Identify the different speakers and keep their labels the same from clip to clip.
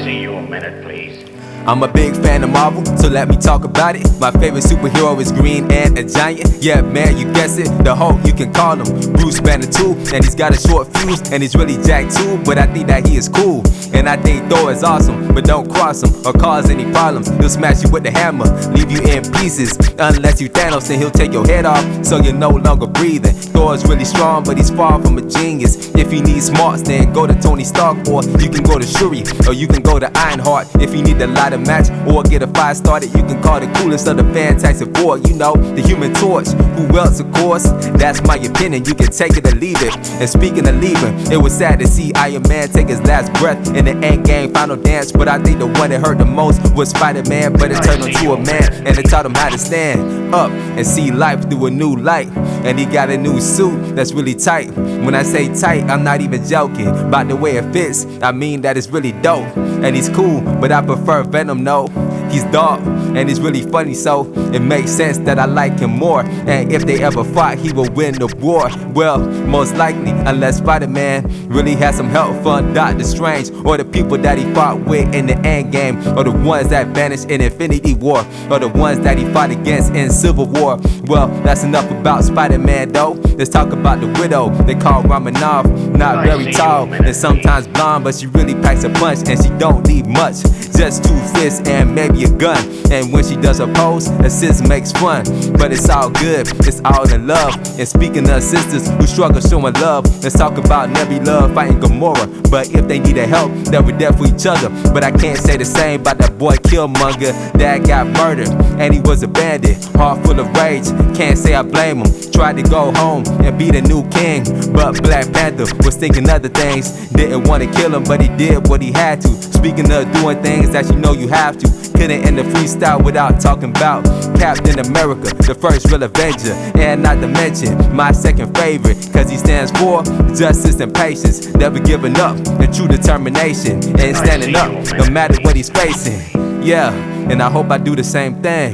Speaker 1: see you a minute, please?
Speaker 2: I'm a big fan of Marvel, so let me talk about it. My favorite superhero is Green and a Giant. Yeah, man, you guess it, the Hulk, you can call him Bruce Banner too. And he's got a short fuse, and he's really jacked too. But I think that he is cool, and I think Thor is awesome. But don't cross him or cause any problems. He'll smash you with the hammer, leave you in pieces. Unless you Thanos, and he'll take your head off, so you're no longer breathing. Thor is really strong, but he's far from a genius. If you need smarts, then go to Tony Stark, or you can go to Shuri, or you can go to Ironheart. If you need to light a match or get a fire started, you can call the coolest of the Fantastic Four. You know, the Human Torch. Who else, of course? That's my opinion. You can take it or leave it. And speaking of leaving, it was sad to see Iron Man take his last breath in the Endgame final dance. But I think the one that hurt the most was Spider-Man. But it turned him to a man, and it taught him how to stand up and see life through a new light. And he got a new suit that's really tight. When I say tight, I'm not even joking. About the way it fits, I mean that it's really dope. And he's cool, but I prefer Venom, no. He's dark, and he's really funny, so it makes sense that I like him more. And if they ever fought, he will win the war. Well, most likely, unless Spider-Man really has some help from Doctor Strange, or the people that he fought with in the Endgame, or the ones that vanished in Infinity War, or the ones that he fought against in Civil War. Well, that's enough about Spider-Man though. Let's talk about the widow they call Romanoff. Not very tall and sometimes blonde, but she really packs a punch, and she don't need much. Just 2 fists and maybe a gun. And when she does her pose, her sis makes fun. But it's all good, it's all in love. And speaking of sisters who struggle showing love, let's talk about Nebula fighting Gamora. But if they needed help, they were there for each other. But I can't say the same about that boy Killmonger that got murdered, and he was a bandit, heart full of rage. Can't say I blame him. Tried to go home and be the new king, but Black Panther was thinking other things. Didn't want to kill him, but he did what he had to. Speaking of doing things that you know you have to, couldn't end the freestyle without talking about Captain America, the first real Avenger. And not to mention my second favorite, cause he stands for justice and patience, never giving up, and true determination, and standing up no matter what he's facing. Yeah, and I hope I do the same thing.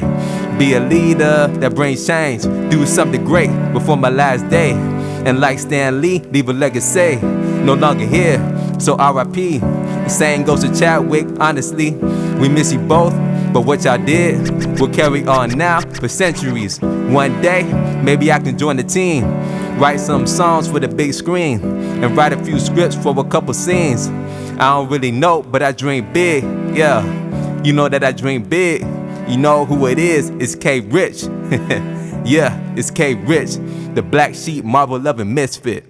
Speaker 2: Be a leader that brings change, do something great before my last day. And like Stan Lee, leave a legacy. No longer here, so R.I.P. The same goes to Chadwick, honestly. We miss you both, but what y'all did will carry on now for centuries. One day, maybe I can join the team, write some songs for the big screen, and write a few scripts for a couple scenes. I don't really know, but I dream big, yeah. You know that I dream big. You know who it is, it's K-Rich. Yeah, it's K-Rich, the black sheep Marvel loving misfit.